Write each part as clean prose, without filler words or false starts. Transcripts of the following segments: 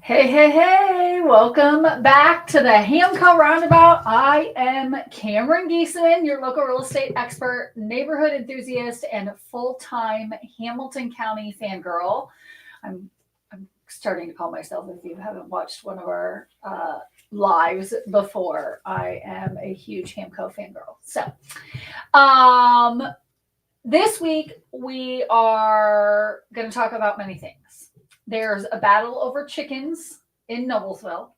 Hey, hey, hey, welcome back to the Hamco Roundabout. I am Cameron Geesaman, your local real estate expert, neighborhood enthusiast, and full-time Hamilton County fangirl. I'm starting to call myself, if you haven't watched one of our lives before, I am a huge Hamco fangirl. So, this week we are going to talk about many things. There's a battle over chickens in Noblesville.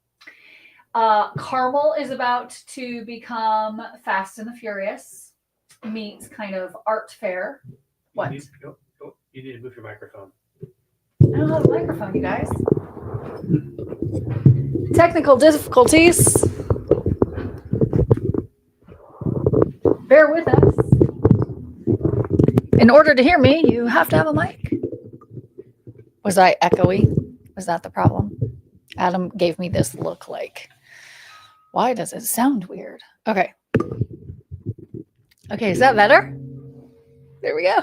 Carmel is about to become Fast and the Furious meets kind of art fair. What? You need to move your microphone. I don't have a microphone, you guys. Technical difficulties. Bear with us. In order to hear me, you have to have a mic. Was I echoey? Was that the problem? Adam gave me this look like, why does it sound weird? Okay. Okay, is that better? There we go.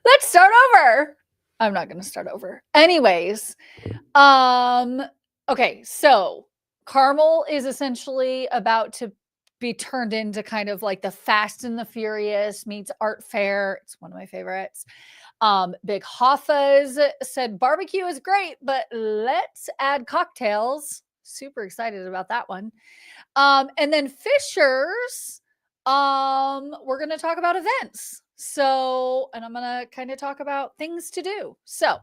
Let's start over. I'm not going to start over. Anyways, okay, so Carmel is essentially about to be turned into kind of like the Fast and the Furious meets art fair. It's one of my favorites. Big Hoffa's said barbecue is great, but let's add cocktails. Super excited about that one. And then Fisher's, we're going to talk about events. So, and I'm going to kind of talk about things to do. So,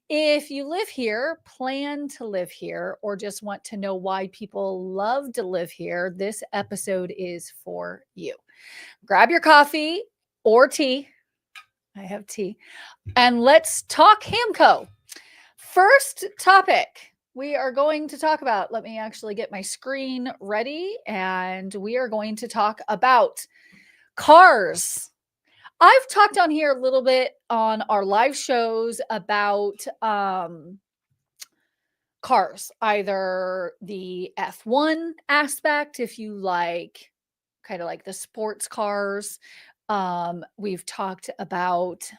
if you live here, plan to live here, or just want to know why people love to live here, this episode is for you. Grab your coffee or tea. I have tea. And let's talk Hamco. First topic we are going to talk about. Let me actually get my screen ready. And we are going to talk about cars. I've talked on here a little bit on our live shows about cars, either the F1 aspect, if you like, kind of like the sports cars. We've talked about,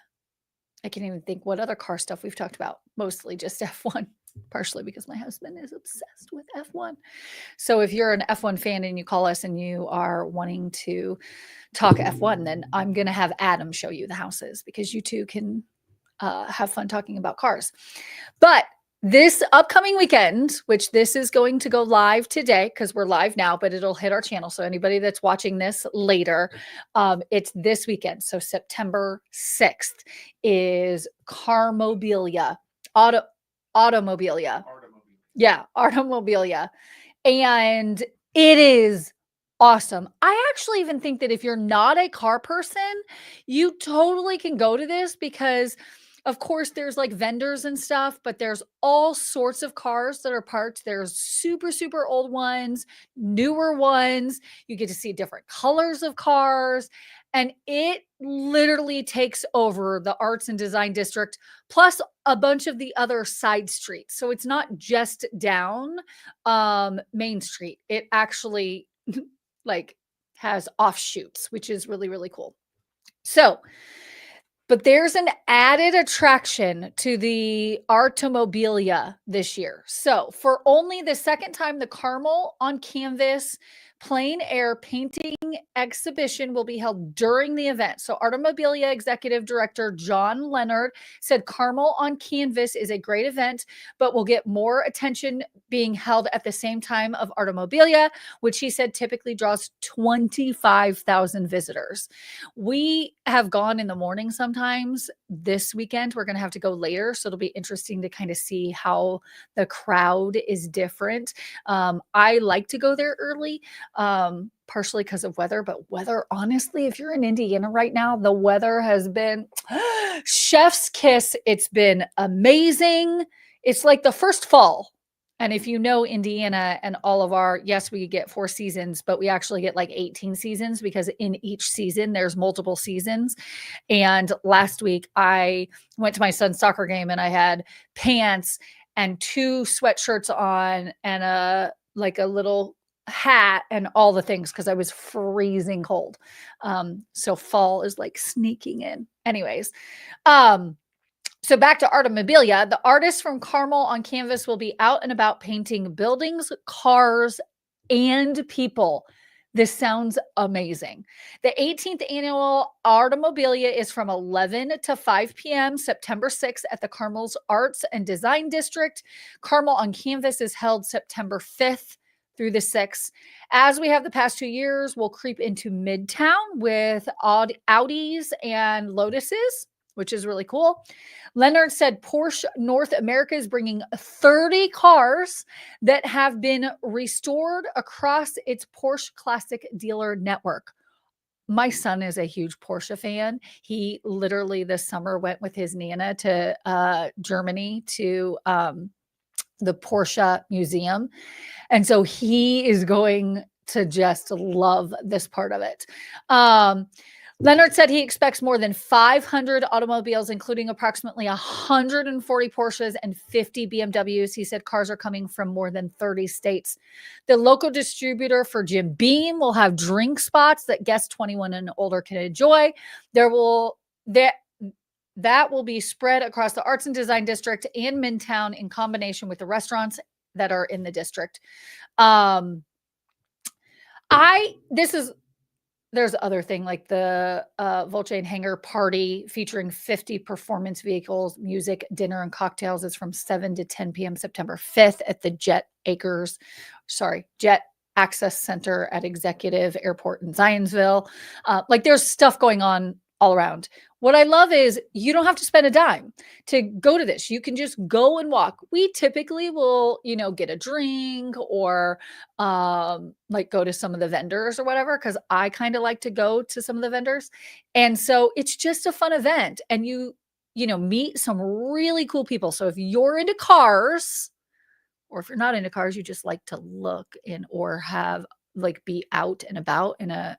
I can't even think what other car stuff we've talked about, mostly just F1, partially because my husband is obsessed with F1. So if you're an F1 fan and you call us and you are wanting to talk F1, then I'm going to have Adam show you the houses because you two can have fun talking about cars. But this upcoming weekend, which this is going to go live today because we're live now, but it'll hit our channel. So anybody that's watching this later, it's this weekend. So September 6th is Carmobilia, Automobilia. Yeah, Automobilia. And it is awesome. I actually even think that if you're not a car person, you totally can go to this because of course, there's like vendors and stuff, but there's all sorts of cars that are parked. There's super, super old ones, newer ones. You get to see different colors of cars. And it literally takes over the arts and design district, plus a bunch of the other side streets. So it's not just down Main Street. It actually like has offshoots, which is really, really cool. So, but there's an added attraction to the Artomobilia this year. So for only the second time, the Carmel on Canvas plein air painting exhibition will be held during the event. So Artomobilia Executive Director John Leonard said Carmel on Canvas is a great event, but will get more attention being held at the same time of Artomobilia, which he said typically draws 25,000 visitors. We have gone in the morning sometimes. This weekend, we're going to have to go later. So it'll be interesting to kind of see how the crowd is different. I like to go there early, partially because of weather, but weather, honestly, if you're in Indiana right now, the weather has been chef's kiss. It's been amazing. It's like the first fall. And if you know Indiana and all of our, yes, we get 4 seasons, but we actually get like 18 seasons because in each season there's multiple seasons. And last week I went to my son's soccer game and I had pants and 2 sweatshirts on and a little hat and all the things because I was freezing cold. So fall is like sneaking in. Anyways, So back to Artomobilia, the artists from Carmel on canvas will be out and about painting buildings, cars, and people. This sounds amazing. The 18th annual Artomobilia is from 11 to 5 p.m. September 6th at the Carmel's Arts and Design District. Carmel on Canvas is held September 5th through the 6th. As we have the past 2 years, we'll creep into Midtown with Audis and Lotuses, which is really cool. Leonard said Porsche North America is bringing 30 cars that have been restored across its Porsche Classic dealer network. My son is a huge Porsche fan. He literally this summer went with his Nana to Germany to the Porsche Museum. And so he is going to just love this part of it. Leonard said he expects more than 500 automobiles, including approximately 140 Porsches and 50 BMWs. He said cars are coming from more than 30 states. The local distributor for Jim Beam will have drink spots that guests 21 and older can enjoy. That will be spread across the Arts and Design District and Midtown in combination with the restaurants that are in the district. There's other thing like the Volkswagen Hangar Party featuring 50 performance vehicles, music, dinner, and cocktails is from 7 to 10 p.m. September 5th at the Jet Access Center at Executive Airport in Zionsville. There's stuff going on all around. What I love is you don't have to spend a dime to go to this. You can just go and walk. We typically will, get a drink or go to some of the vendors or whatever, because I kind of like to go to some of the vendors. And so it's just a fun event and you meet some really cool people. So if you're into cars or if you're not into cars, you just like to look in or have be out and about in a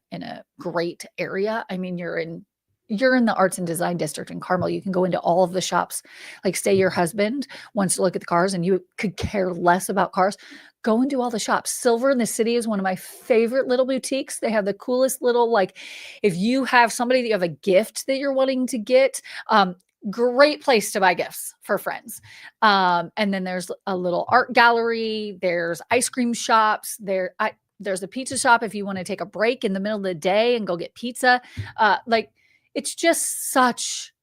great area. I mean, you're in the Arts and Design District in Carmel. You can go into all of the shops. Say your husband wants to look at the cars and you could care less about cars. Go and do all the shops. Silver in the City is one of my favorite little boutiques. They have the coolest little, if you have somebody that you have a gift that you're wanting to get, great place to buy gifts for friends. And then there's a little art gallery. There's ice cream shops. There's a pizza shop if you want to take a break in the middle of the day and go get pizza. It's just such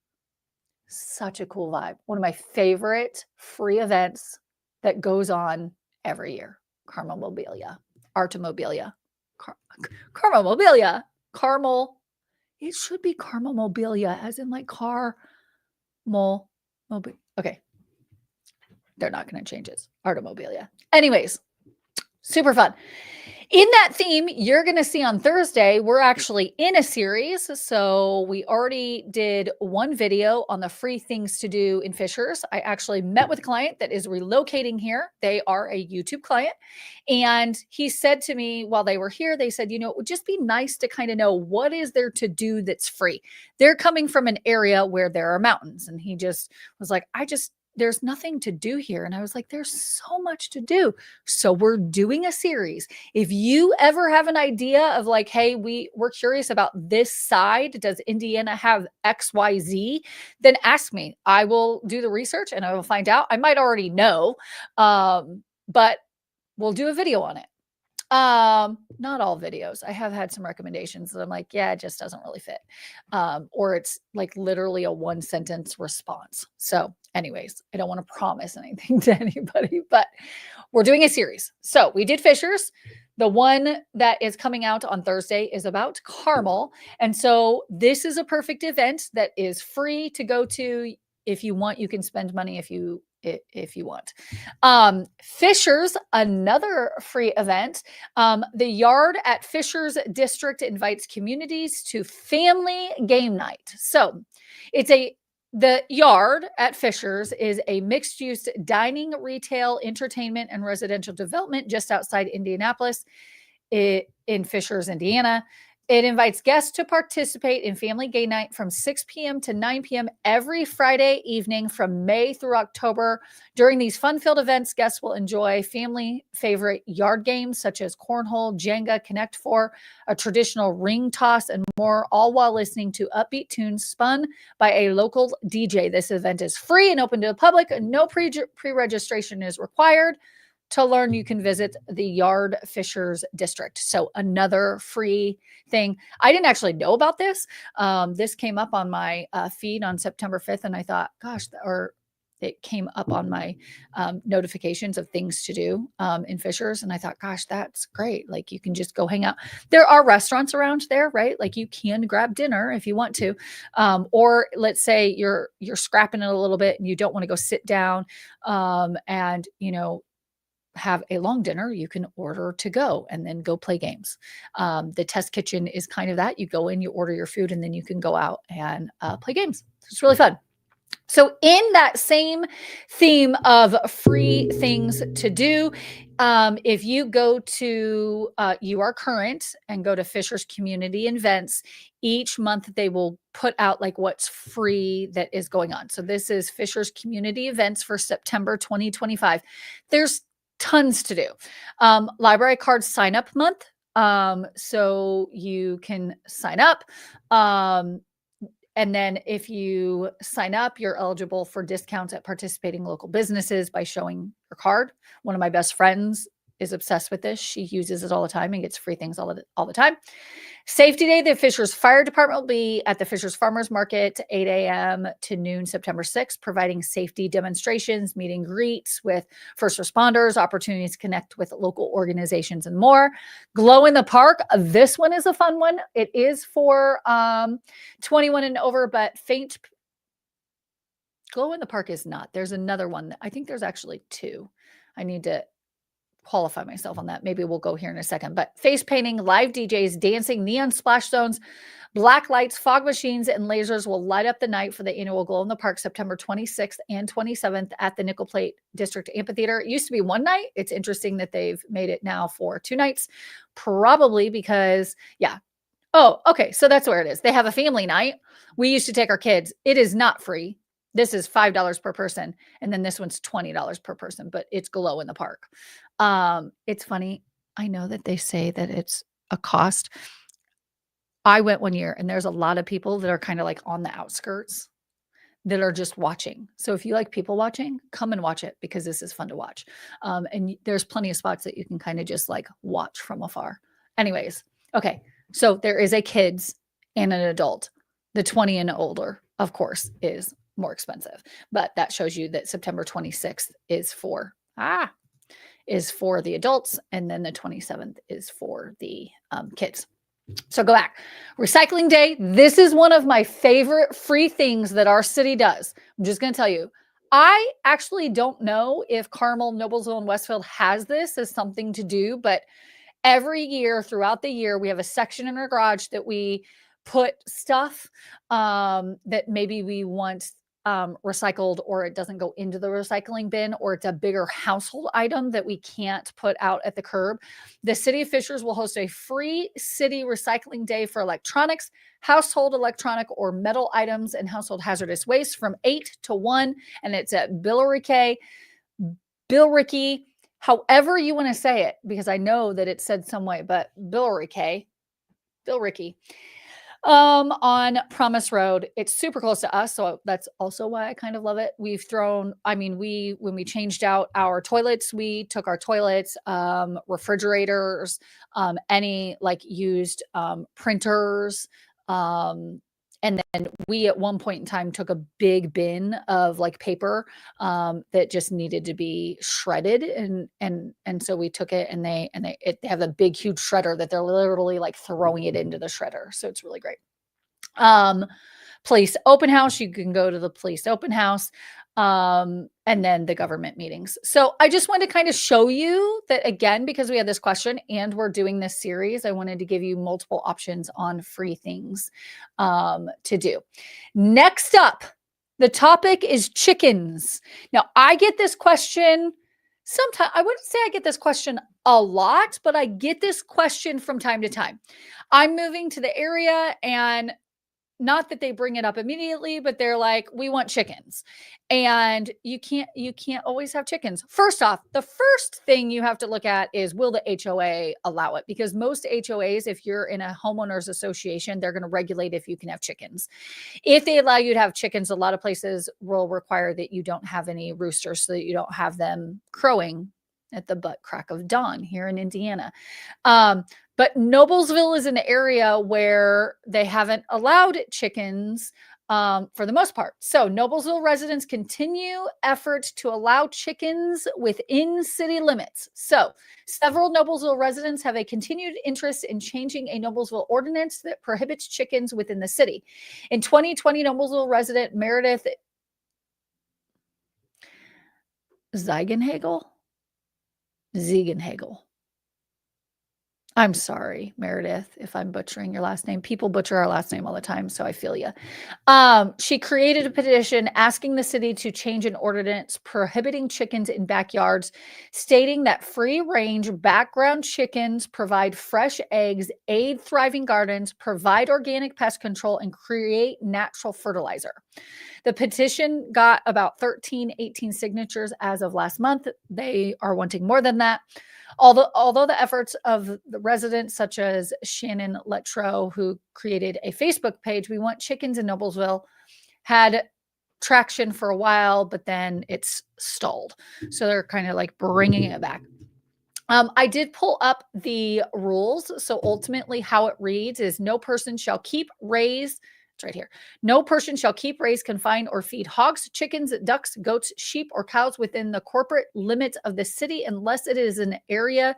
a cool vibe. One of my favorite free events that goes on every year. Carmelomobilia, Artomobilia, Carmelomobilia, Carmel. It should be Carmelomobilia, as in car. Okay. They're not going to change it. Artomobilia. Anyways, super fun. In that theme, you're going to see on Thursday, we're actually in a series. So we already did one video on the free things to do in Fishers. I actually met with a client that is relocating here. They are a YouTube client. And he said to me while they were here, they said, it would just be nice to kind of know what is there to do that's free. They're coming from an area where there are mountains. And he just was like, there's nothing to do here. And I was like, there's so much to do. So we're doing a series. If you ever have an idea of hey, we're curious about this side, does Indiana have XYZ? Then ask me. I will do the research and I will find out. I might already know, but we'll do a video on it. Not all videos. I have had some recommendations that I'm like, yeah, it just doesn't really fit. Or it's literally a 1-sentence response. So anyways, I don't want to promise anything to anybody, but we're doing a series. So we did Fishers. The one that is coming out on Thursday is about Carmel. And so this is a perfect event that is free to go to. If you want, you can spend money if you want. Fishers, another free event. The Yard at Fishers District invites communities to family game night. So the Yard at Fishers is a mixed-use dining, retail, entertainment, and residential development just outside Indianapolis in Fishers, Indiana. It invites guests to participate in family game night from 6 p.m. to 9 p.m. every Friday evening from May through October. During these fun-filled events, guests will enjoy family favorite yard games such as cornhole, Jenga, Connect Four, a traditional ring toss, and more, all while listening to upbeat tunes spun by a local DJ. This event is free and open to the public. No pre-registration is required. To learn, you can visit the Yard Fishers District. So another free thing. I didn't actually know about this. This came up on my feed on September 5th, and I thought, gosh, or it came up on my notifications of things to do in Fishers. And I thought, gosh, that's great. Like you can just go hang out. There are restaurants around there, right? Like you can grab dinner if you want to. Or let's say you're scrapping it a little bit and you don't want to go sit down and, have a long dinner, you can order to go and then go play games. The test kitchen is kind of that. You go in, you order your food, and then you can go out and play games. It's really fun. So in that same theme of free things to do, if you go to You Are Current and go to Fisher's Community Events, each month they will put out like what's free that is going on. So this is Fisher's Community Events for September 2025. There's tons to do. Library card sign up month. So you can sign up. And then if you sign up, you're eligible for discounts at participating local businesses by showing your card. One of my best friends is obsessed with this. She uses it all the time and gets free things all the time. Safety Day, the Fishers Fire Department will be at the Fishers Farmers Market, 8 a.m. to noon, September 6th, providing safety demonstrations, meet and greets with first responders, opportunities to connect with local organizations, and more. Glow in the Park. This one is a fun one. It is for 21 and over, but Glow in the Park is not. There's another one. I think there's actually two. I need to qualify myself on that. Maybe we'll go here in a second. But face painting, live DJs, dancing, neon splash zones, black lights, fog machines, and lasers will light up the night for the annual Glow in the Park, September 26th and 27th at the Nickel Plate District Amphitheater. It used to be one night. It's interesting that they've made it now for 2 nights, probably because, yeah. Oh, okay. So that's where it is. They have a family night. We used to take our kids. It is not free. This is $5 per person. And then this one's $20 per person, but it's Glow in the Park. It's funny. I know that they say that it's a cost. I went one year and there's a lot of people that are kind of like on the outskirts that are just watching. So if you like people watching, come and watch it because this is fun to watch. And there's plenty of spots that you can kind of just like watch from afar. Anyways, okay. So there is a kids and an adult. The 20 and older, of course, is more expensive, but that shows you that September 26th is for the adults, and then the 27th is for the kids. So go back. Recycling Day. This is one of my favorite free things that our city does. I'm just going to tell you. I actually don't know if Carmel, Noblesville, and Westfield has this as something to do, but every year throughout the year, we have a section in our garage that we put stuff that maybe we want recycled, or it doesn't go into the recycling bin, or it's a bigger household item that we can't put out at the curb. The City of Fishers will host a free city recycling day for electronics, household electronic or metal items, and household hazardous waste from 8 to 1. And it's at Billericay, however you want to say it, because I know that it's said some way, but Billericay, on Promise Road. It's super close to us, so that's also why I kind of love it. When we changed out our toilets, we took our toilets, refrigerators, any like used printers, and then we at one point in time took a big bin of like paper that just needed to be shredded, and so we took it, and they have a big huge shredder that they're literally like throwing it into the shredder, so it's really great. Police open house. You can go to the police open house, and then the government meetings. So I just wanted to kind of show you that, again, because we had this question and we're doing this series, I wanted to give you multiple options on free things to do. Next up, the topic is chickens. Now, I get this question Sometimes I wouldn't say I get this question a lot, but I get this question from time to time. I'm moving to the area and not that they bring it up immediately, but they're like, we want chickens. And you can't always have chickens. First off, the first thing you have to look at is, will the HOA allow it? Because most HOAs, if you're in a homeowners association, they're going to regulate if you can have chickens. If they allow you to have chickens, a lot of places will require that you don't have any roosters so that you don't have them crowing at the butt crack of dawn here in Indiana. Um, but Noblesville is an area where they haven't allowed chickens for the most part. So Noblesville residents continue efforts to allow chickens within city limits. So several Noblesville residents have a continued interest in changing a Noblesville ordinance that prohibits chickens within the city. In 2020, Noblesville resident Meredith Ziegenhagel. I'm sorry, Meredith, if I'm butchering your last name. People butcher our last name all the time, so I feel you. She created a petition asking the city to change an ordinance prohibiting chickens in backyards, stating that free-range background chickens provide fresh eggs, aid thriving gardens, provide organic pest control, and create natural fertilizer. The petition got about 18 signatures as of last month. They are wanting more than that. Although the efforts of the residents such as Shannon Letro, who created a Facebook page, We Want Chickens in Noblesville, had traction for a while, but then it's stalled. So they're kind of like bringing it back. I did pull up the rules. So ultimately how it reads is no person shall keep, raise, it's right here. No person shall keep, raise, confine, or feed hogs, chickens, ducks, goats, sheep, or cows within the corporate limits of the city unless it is an area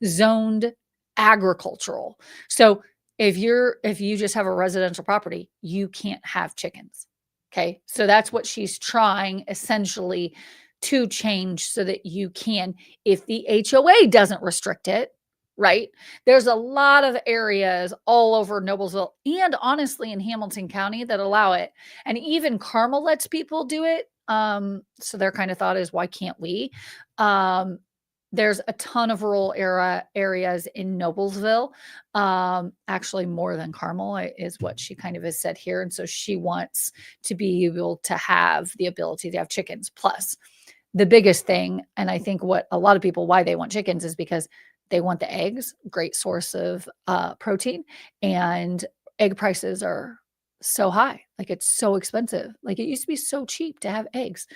zoned agricultural. So if you just have a residential property, you can't have chickens. Okay. So that's what she's trying essentially to change so that you can, if the HOA doesn't restrict it, right? There's a lot of areas all over Noblesville and honestly in Hamilton County that allow it. And even Carmel lets people do it. So their kind of thought is, why can't we? There's a ton of rural areas in Noblesville, actually more than Carmel is what she kind of has said here. And so she wants to be able to have the ability to have chickens. Plus, the biggest thing, and I think what a lot of people, why they want chickens is because they want the eggs, great source of protein, and egg prices are so high. Like it's so expensive. Like it used to be so cheap to have eggs.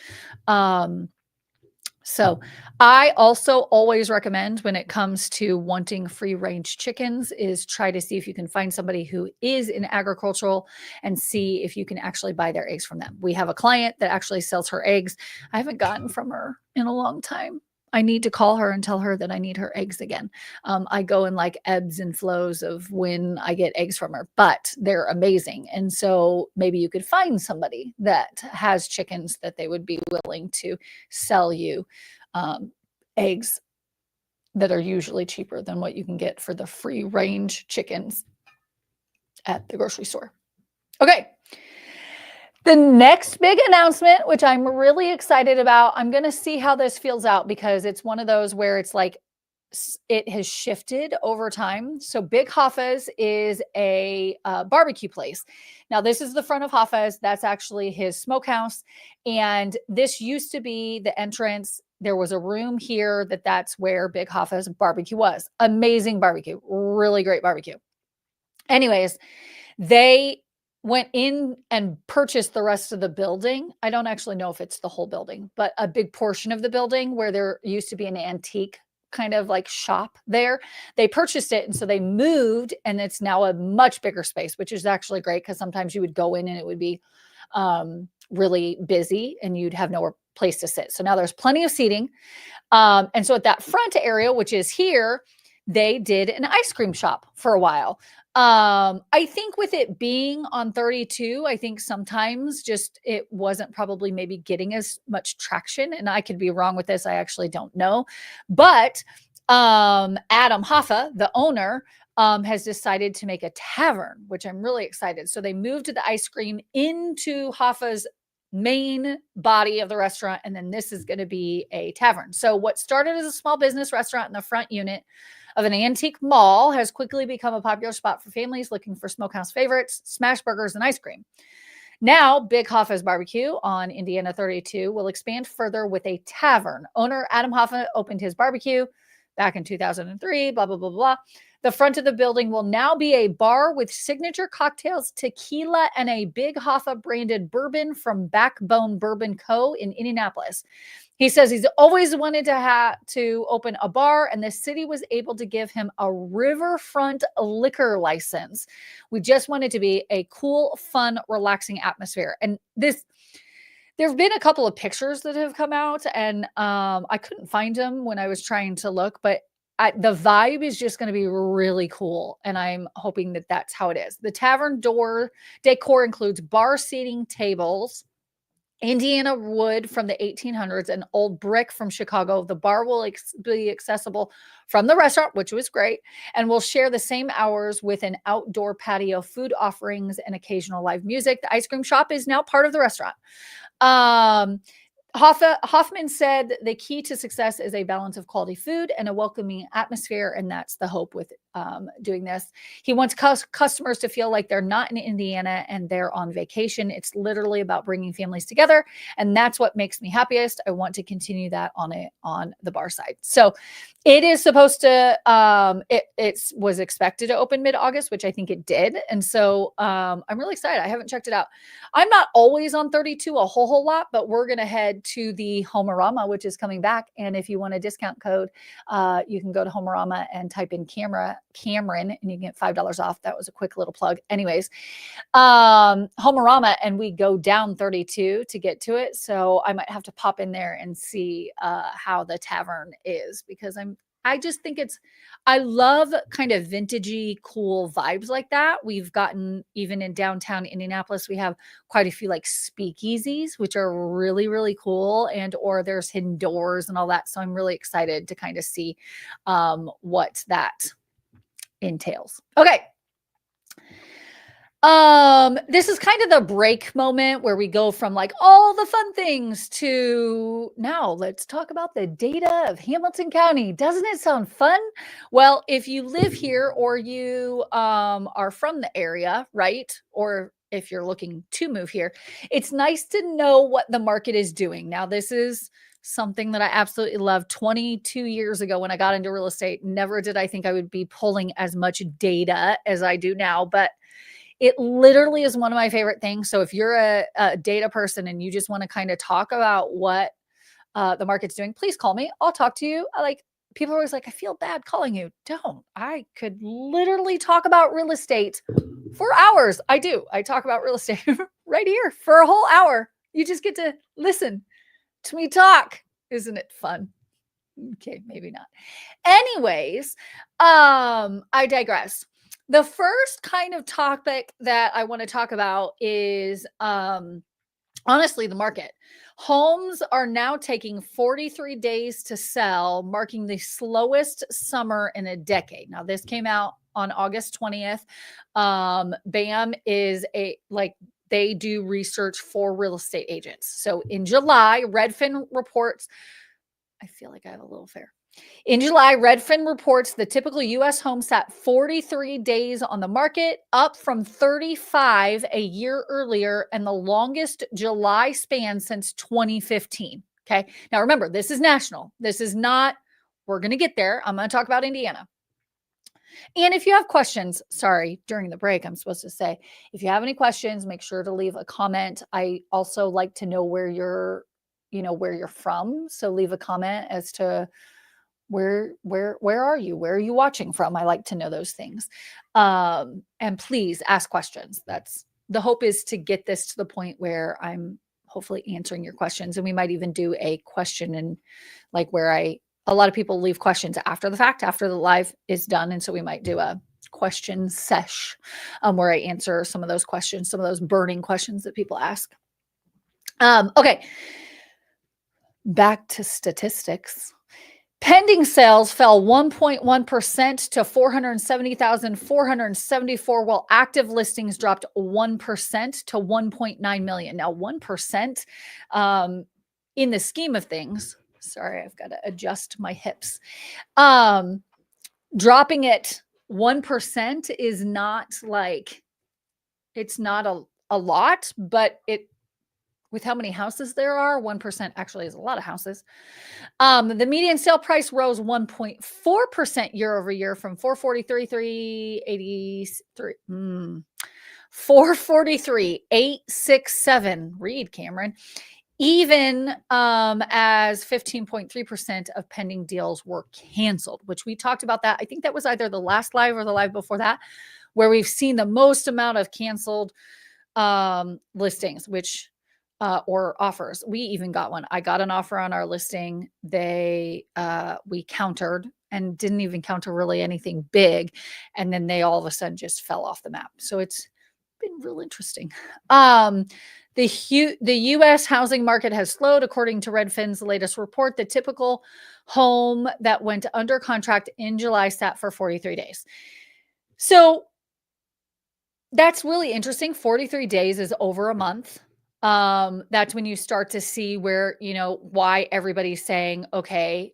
So I also always recommend when it comes to wanting free range chickens is try to see if you can find somebody who is in agricultural and see if you can actually buy their eggs from them. We have a client that actually sells her eggs. I haven't gotten from her in a long time. I need to call her and tell her that I need her eggs again. I go in like ebbs and flows of when I get eggs from her, but they're amazing. And so maybe you could find somebody that has chickens that they would be willing to sell you eggs that are usually cheaper than what you can get for the free range chickens at the grocery store. Okay. The next big announcement, which I'm really excited about, I'm going to see how this feels out because it's one of those where it's like it has shifted over time. So Big Hoffa's is a barbecue place. Now, this is the front of Hoffa's. That's actually his smokehouse. And this used to be the entrance. There was a room here that's where Big Hoffa's barbecue was. Amazing barbecue. Really great barbecue. Anyways, they went in and purchased the rest of the building. I don't actually know if it's the whole building, but a big portion of the building where there used to be an antique kind of like shop there. They purchased it. And so they moved and it's now a much bigger space, which is actually great because sometimes you would go in and it would be really busy and you'd have nowhere place to sit. So now there's plenty of seating. And so at that front area, which is here, they did an ice cream shop for a while. I think with it being on 32, I think sometimes just it wasn't probably maybe getting as much traction. And I could be wrong with this. I actually don't know. But Adam Hoffa, the owner, has decided to make a tavern, which I'm really excited. So they moved the ice cream into Hoffa's main body of the restaurant. And then this is going to be a tavern. So what started as a small business restaurant in the front unit of an antique mall has quickly become a popular spot for families looking for smokehouse favorites, smash burgers, and ice cream. Now, Big Hoffa's Barbecue on Indiana 32 will expand further with a tavern. Owner Adam Hoffa opened his barbecue back in 2003, blah, blah, blah, blah. The front of the building will now be a bar with signature cocktails, tequila, and a Big Hoffa branded bourbon from Backbone Bourbon Co. in Indianapolis. He says he's always wanted to open a bar, and the city was able to give him a riverfront liquor license. We just want it to be a cool, fun, relaxing atmosphere. And there have been a couple of pictures that have come out, and I couldn't find them when I was trying to look, but the vibe is just going to be really cool, and I'm hoping that that's how it is. The tavern door decor includes bar seating tables, Indiana wood from the 1800s, and old brick from Chicago. The bar will be accessible from the restaurant, which was great, and will share the same hours with an outdoor patio, food offerings, and occasional live music. The ice cream shop is now part of the restaurant. Hoffman said the key to success is a balance of quality food and a welcoming atmosphere, and that's the hope with doing this. He wants customers to feel like they're not in Indiana and they're on vacation. It's literally about bringing families together, and that's what makes me happiest. I want to continue that on the bar side. So it is supposed to, it was expected to open mid-August, which I think it did. And so I'm really excited. I haven't checked it out. I'm not always on 32 a whole lot, but we're going to head to the Homerama, which is coming back. And if you want a discount code, you can go to Homerama and type in Cameron, and you can get $5 off. That was a quick little plug. Anyways, Homerama, and we go down 32 to get to it. So I might have to pop in there and see how the tavern is, because I just think I love kind of vintagey, cool vibes like that. We've gotten, even in downtown Indianapolis, we have quite a few like speakeasies, which are really, really cool. Or there's hidden doors and all that. So I'm really excited to kind of see what that entails. Okay. This is kind of the break moment where we go from like all the fun things to now let's talk about the data of Hamilton County. Doesn't it sound fun? Well, if you live here or you are from the area, right? Or if you're looking to move here, it's nice to know what the market is doing. Now, this is something that I absolutely love. 22 years ago when I got into real estate, never did I think I would be pulling as much data as I do now, but it literally is one of my favorite things. So if you're a data person and you just want to kind of talk about what the market's doing, please call me. I'll talk to you. People are always like, I feel bad calling you. Don't. I could literally talk about real estate for hours. I do. I talk about real estate right here for a whole hour. You just get to listen to me talk. Isn't it fun? Okay, maybe not. Anyways, I digress. The first kind of topic that I want to talk about is honestly the market. Homes are now taking 43 days to sell, marking the slowest summer in a decade. Now, this came out on August 20th. BAM is they do research for real estate agents. So in July, Redfin reports, I feel like I have a little fair. In July, Redfin reports the typical U.S. home sat 43 days on the market, up from 35 a year earlier, and the longest July span since 2015. Okay. Now, remember, this is national. This is not, we're going to get there. I'm going to talk about Indiana. And if you have questions, sorry, during the break, I'm supposed to say, if you have any questions, make sure to leave a comment. I also like to know where you're from. So leave a comment as to where are you? Where are you watching from? I like to know those things. And please ask questions. That's the hope, is to get this to the point where I'm hopefully answering your questions. And we might even do a question and like where a lot of people leave questions after the fact, after the live is done. And so we might do a question sesh where I answer some of those questions, some of those burning questions that people ask. Okay. Back to statistics. Pending sales fell 1.1% to 470,474, while active listings dropped 1% to 1.9 million. Now, 1% in the scheme of things, sorry, I've got to adjust my hips. Dropping it 1% is not like, it's not a lot, but it, with how many houses there are, 1% actually is a lot of houses. The median sale price rose 1.4% year over year from 443,867. Read, Cameron. Even as 15.3% of pending deals were canceled, which we talked about that. I think that was either the last live or the live before that, where we've seen the most amount of canceled listings, which or offers. We even got one. I got an offer on our listing. We countered and didn't even counter really anything big. And then they all of a sudden just fell off the map. So it's been real interesting. The U.S. housing market has slowed. According to Redfin's latest report, the typical home that went under contract in July sat for 43 days. So that's really interesting. 43 days is over a month. That's when you start to see where, why everybody's saying, okay,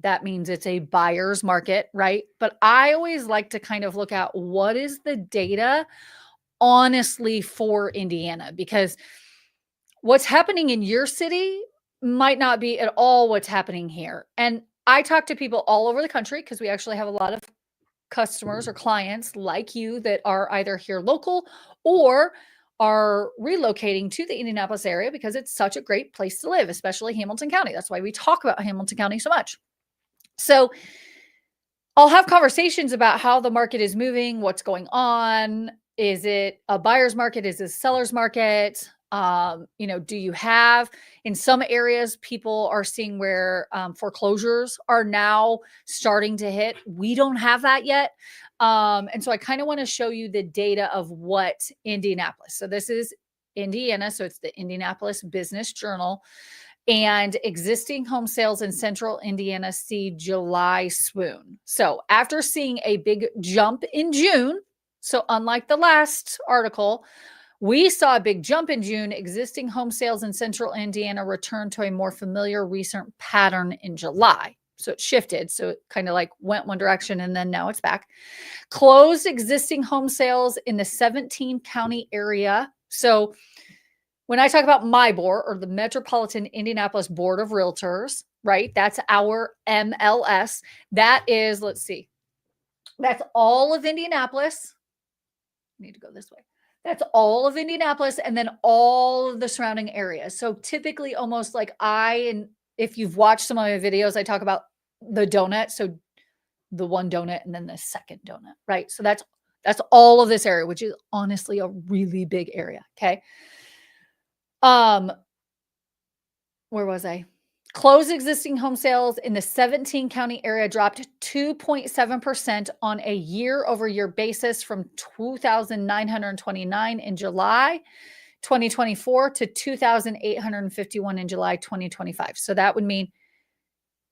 that means it's a buyer's market, right? But I always like to kind of look at what is the data honestly for Indiana, because what's happening in your city might not be at all what's happening here. And I talk to people all over the country because we actually have a lot of customers or clients like you that are either here local or are relocating to the Indianapolis area because it's such a great place to live, especially Hamilton County. That's why we talk about Hamilton County so much. So I'll have conversations about how the market is moving, what's going on. Is it a buyer's market? Is it a seller's market? Do you have, in some areas, people are seeing where foreclosures are now starting to hit. We don't have that yet. And so I kind of want to show you the data of what Indianapolis. So this is Indiana. So it's the Indianapolis Business Journal. And existing home sales in central Indiana see July swoon. So after seeing a big jump in June, so unlike the last article, we saw a big jump in June. Existing home sales in central Indiana returned to a more familiar recent pattern in July. So it shifted. So it kind of like went one direction and then now it's back. Closed existing home sales in the 17 county area. So when I talk about MIBOR, or the Metropolitan Indianapolis Board of Realtors, right? That's our MLS. That is, let's see, that's all of Indianapolis. I need to go this way. That's all of Indianapolis and then all of the surrounding areas. So typically almost like if you've watched some of my videos, I talk about the donut. So the one donut and then the second donut, right? So that's all of this area, which is honestly a really big area. Okay. Where was I? Closed existing home sales in the 17 county area dropped 2.7% on a year-over-year basis from 2,929 in July 2024 to 2,851 in July 2025. So that would mean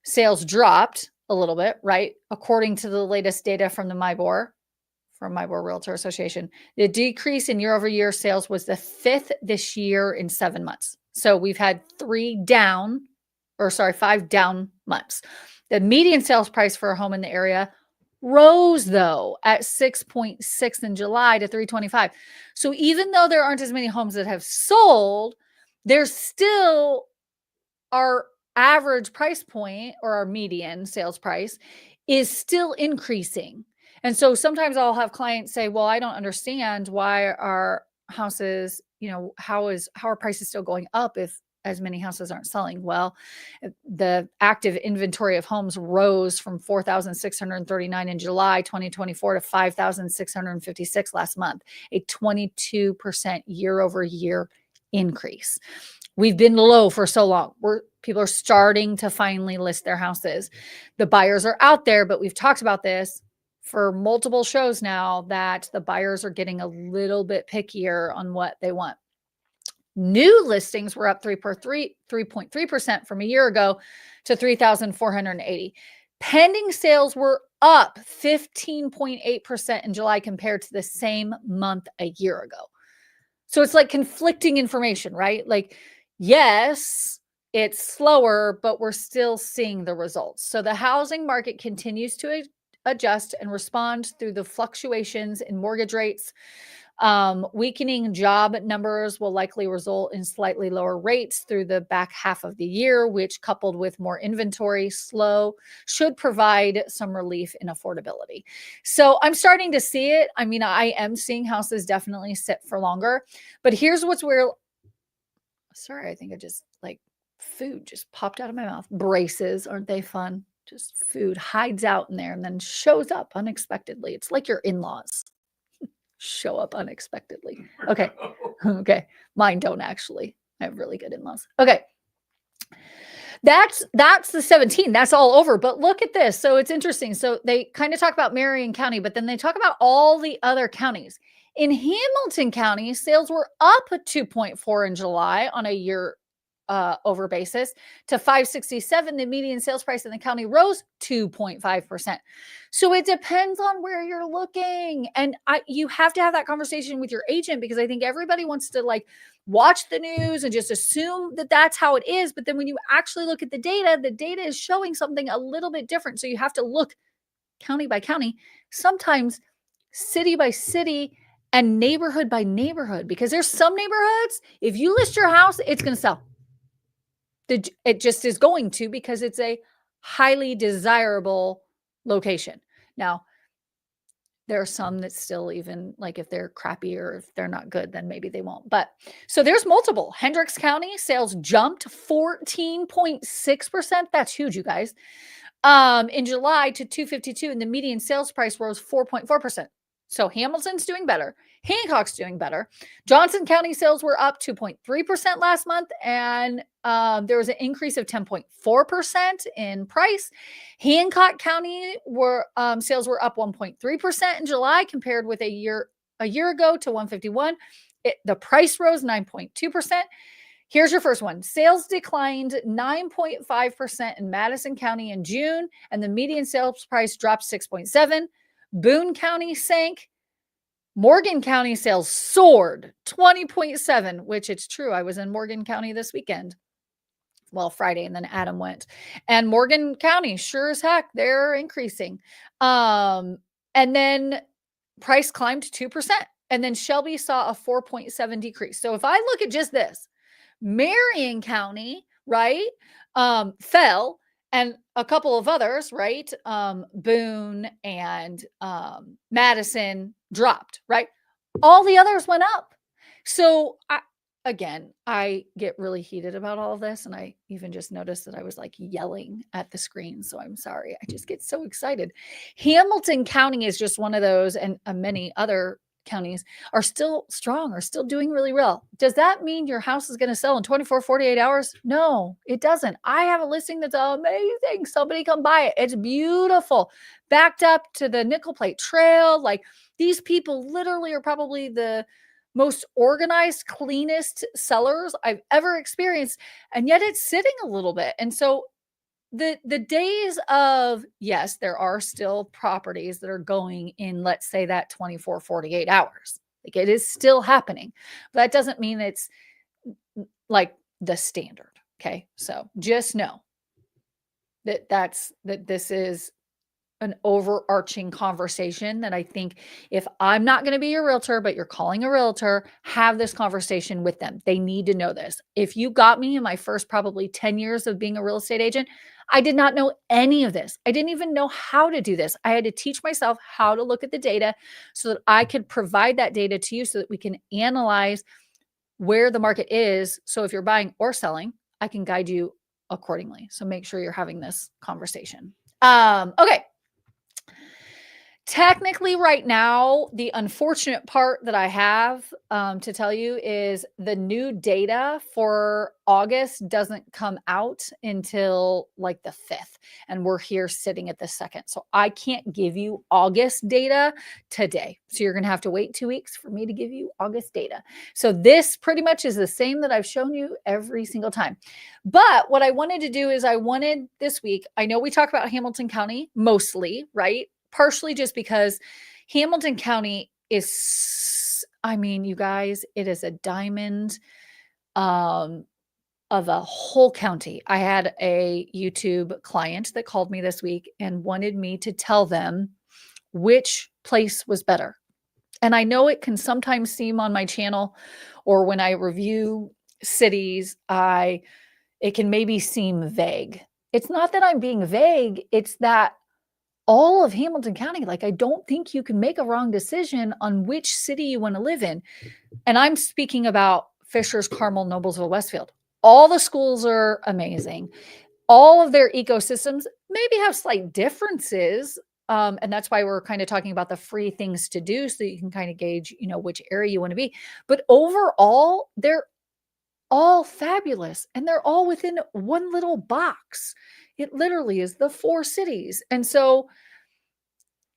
sales dropped a little bit, right? According to the latest data from the MIBOR, from MIBOR Realtor Association. The decrease in year-over-year sales was the 5th this year in 7 months. So we've had 5 down months. The median sales price for a home in the area rose, though, at 6.6 in July to 325. So even though there aren't as many homes that have sold, there's still our average price point, or our median sales price, is still increasing. And so sometimes I'll have clients say, well, I don't understand why our houses, how are prices still going up if as many houses aren't selling? Well, the active inventory of homes rose from 4,639 in July 2024 to 5,656 last month, a 22% year over year increase. We've been low for so long. People are starting to finally list their houses. The buyers are out there, but we've talked about this for multiple shows now, that the buyers are getting a little bit pickier on what they want. New listings were up 3.3% from a year ago to 3,480. Pending sales were up 15.8% in July compared to the same month a year ago. So it's like conflicting information, right? Like, yes, it's slower, but we're still seeing the results. So the housing market continues to adjust and respond through the fluctuations in mortgage rates. Weakening job numbers will likely result in slightly lower rates through the back half of the year, which, coupled with more inventory slow, should provide some relief in affordability. So I'm starting to see it. I mean, I am seeing houses definitely sit for longer, but here's what's weird. Sorry, I think I just like food just popped out of my mouth. Braces, aren't they fun? Just food hides out in there and then shows up unexpectedly. It's like your in-laws show up unexpectedly. Okay. Okay. Mine don't actually. I have really good in-laws. Okay. That's the 17. That's all over. But look at this. So it's interesting. So they kind of talk about Marion County, but then they talk about all the other counties. In Hamilton County, sales were up 2.4 in July on a year over basis to 567. The median sales price in the county rose 2.5%. So it depends on where you're looking. And you have to have that conversation with your agent, because I think everybody wants to like watch the news and just assume that that's how it is. But then when you actually look at the data is showing something a little bit different. So you have to look county by county, sometimes city by city, and neighborhood by neighborhood, because there's some neighborhoods, if you list your house, it's going to sell. It just is going to, because it's a highly desirable location. Now, there are some that still, even like if they're crappy or if they're not good, then maybe they won't. But so there's multiple. Hendricks County sales jumped 14.6%. That's huge, you guys. In July to 252, and the median sales price rose 4.4%. So Hamilton's doing better. Hancock's doing better. Johnson County sales were up 2.3% last month, and there was an increase of 10.4% in price. Hancock County sales were up 1.3% in July compared with a year ago to 151. The price rose 9.2%. Here's your first one. Sales declined 9.5% in Madison County in June, and the median sales price dropped 6.7%. Boone County sank. Morgan County sales soared 20.7%, which it's true. I was in Morgan County this weekend. Well, Friday, and then Adam went. And Morgan County, sure as heck, they're increasing. And then price climbed 2%. And then Shelby saw a 4.7% decrease. So if I look at just this, Marion County, right, fell, and a couple of others, right, Boone and Madison dropped, right? All the others went up. So I get really heated about all of this, and I even just noticed that I was like yelling at the screen. So I'm sorry. I just get so excited. Hamilton County is just one of those, and many other counties are still strong, are still doing really well. Does that mean your house is going to sell in 24, 48 hours? No, it doesn't. I have a listing that's amazing. Somebody come buy it. It's beautiful. Backed up to the Nickel Plate Trail. Like, these people literally are probably the most organized, cleanest sellers I've ever experienced. And yet it's sitting a little bit. And so the days of, yes, there are still properties that are going in, let's say, that 24, 48 hours. Like, it is still happening. But that doesn't mean it's like the standard. Okay. So just know that this is an overarching conversation that I think, if I'm not going to be your realtor, but you're calling a realtor, have this conversation with them. They need to know this. If you got me in my first probably 10 years of being a real estate agent, I did not know any of this. I didn't even know how to do this. I had to teach myself how to look at the data so that I could provide that data to you so that we can analyze where the market is. So if you're buying or selling, I can guide you accordingly. So make sure you're having this conversation. Okay. Technically, right now, the unfortunate part that I have to tell you is the new data for August doesn't come out until like the 5th, and we're here sitting at the 2nd. So I can't give you August data today. So you're going to have to wait 2 weeks for me to give you August data. So this pretty much is the same that I've shown you every single time. But what I wanted to do is I wanted this week, I know we talk about Hamilton County mostly, right? Partially just because Hamilton County is, I mean, you guys, it is a diamond of a whole county. I had a YouTube client that called me this week and wanted me to tell them which place was better. And I know it can sometimes seem on my channel or when I review cities, it can maybe seem vague. It's not that I'm being vague, it's that all of Hamilton County, like, I don't think you can make a wrong decision on which city you want to live in. And I'm speaking about Fishers, Carmel, Noblesville, Westfield. All the schools are amazing. All of their ecosystems maybe have slight differences. And that's why we're kind of talking about the free things to do so you can kind of gauge, which area you want to be. But overall, they're all fabulous and they're all within one little box. It literally is the 4 cities. And so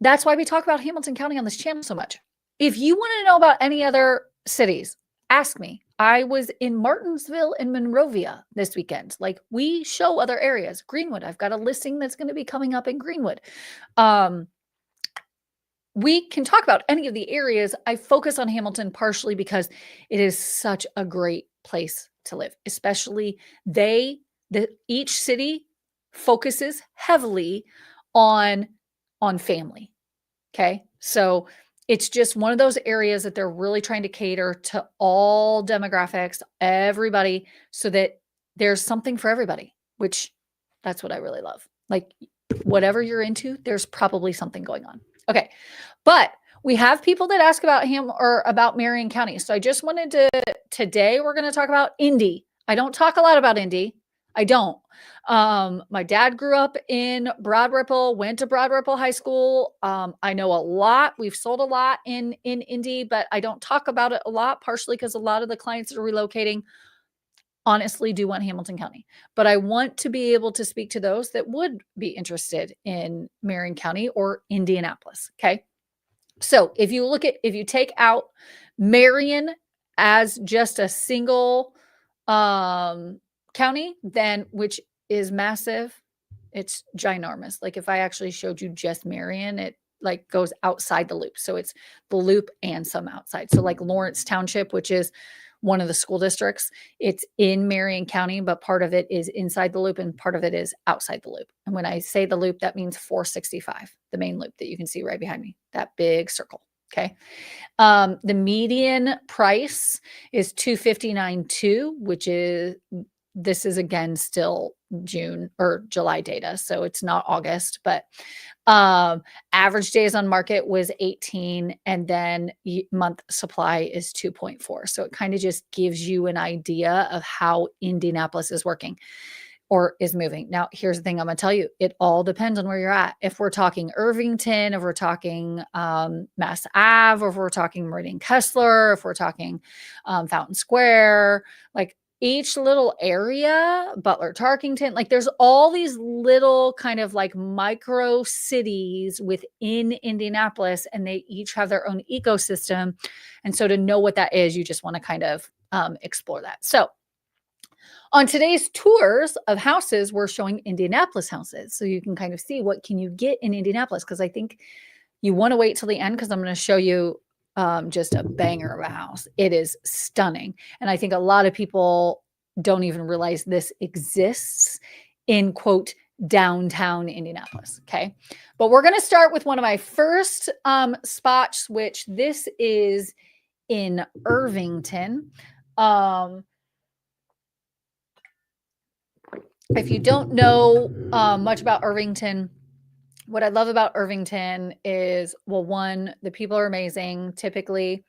that's why we talk about Hamilton County on this channel so much. If you want to know about any other cities, ask me. I was in Martinsville and Monrovia this weekend. Like, we show other areas. Greenwood, I've got a listing that's going to be coming up in Greenwood. We can talk about any of the areas. I focus on Hamilton partially because it is such a great place to live, especially each city focuses heavily on family. Okay. So it's just one of those areas that they're really trying to cater to all demographics, everybody, so that there's something for everybody, which that's what I really love. Like, whatever you're into, there's probably something going on. Okay. But we have people that ask about him or about Marion County. So I just wanted to, today we're going to talk about Indy. I don't talk a lot about Indy. I don't. My dad grew up in Broad Ripple, went to Broad Ripple High School. I know a lot. We've sold a lot in Indy, but I don't talk about it a lot, partially because a lot of the clients that are relocating honestly do want Hamilton County. But I want to be able to speak to those that would be interested in Marion County or Indianapolis. Okay. So if you take out Marion as just a single county, then which is massive, it's ginormous. Like, if I actually showed you just Marion, it like goes outside the loop. So it's the loop and some outside. So like Lawrence Township, which is one of the school districts, it's in Marion County, but part of it is inside the loop and part of it is outside the loop. And when I say the loop, that means 465, the main loop that you can see right behind me, that big circle. Okay. The median price is 259.2, which is, this is again still June or July data, so it's not August, but average days on market was 18, and then month supply is 2.4. So it kind of just gives you an idea of how Indianapolis is working or is moving. Now, here's the thing I'm going to tell you. It all depends on where you're at. If we're talking Irvington, if we're talking Mass Ave, or if we're talking Meridian Kessler, if we're talking Fountain Square, like each little area, Butler Tarkington, like there's all these little kind of like micro cities within Indianapolis, and they each have their own ecosystem. And so to know what that is, you just want to kind of explore that. So on today's tours of houses, we're showing Indianapolis houses. So you can kind of see what can you get in Indianapolis, because I think you want to wait till the end, because I'm going to show you just a banger of a house. It is stunning. And I think a lot of people don't even realize this exists in, quote, downtown Indianapolis. Okay. But we're going to start with one of my first spots, which this is in Irvington. If you don't know much about Irvington, what I love about Irvington is, well, one, the people are amazing. Typically,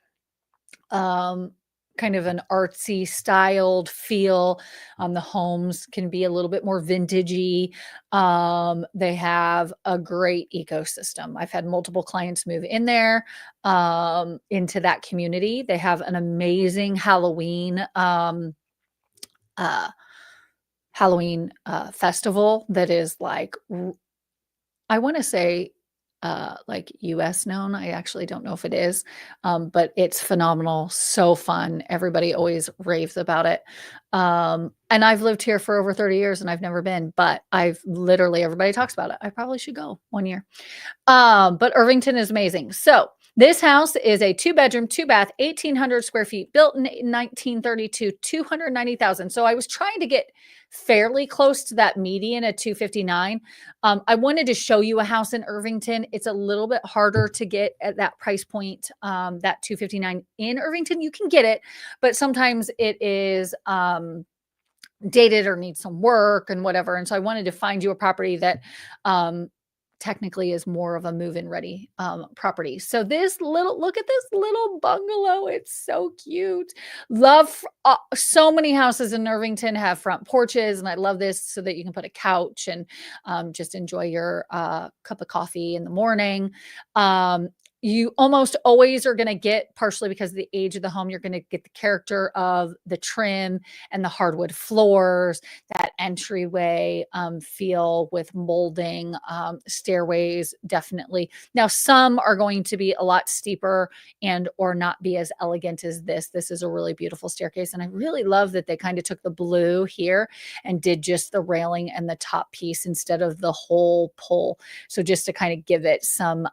kind of an artsy styled feel. The homes can be a little bit more vintagey. They have a great ecosystem. I've had multiple clients move in there into that community. They have an amazing uh, Halloween festival that is like I want to say like US known. I actually don't know if it is, but it's phenomenal. So fun. Everybody always raves about it. And I've lived here for over 30 years and I've never been, but I've literally, everybody talks about it. I probably should go one year. But Irvington is amazing. So this house is a 2-bedroom, 2-bath, 1,800 square feet, built in 1932, 290,000. So I was trying to get fairly close to that median at 259. I wanted to show you a house in Irvington. It's a little bit harder to get at that price point, that 259 in Irvington. You can get it, but sometimes it is dated or needs some work and whatever. And so I wanted to find you a property that technically is more of a move-in ready property. So look at this little bungalow. It's so cute. Love so many houses in Irvington have front porches, and I love this so that you can put a couch and just enjoy your cup of coffee in the morning. You almost always are going to get, partially because of the age of the home, you're going to get the character of the trim and the hardwood floors, that entryway feel with molding, stairways, definitely. Now, some are going to be a lot steeper and or not be as elegant as this. This is a really beautiful staircase. And I really love that they kind of took the blue here and did just the railing and the top piece instead of the whole pole. So just to kind of give it some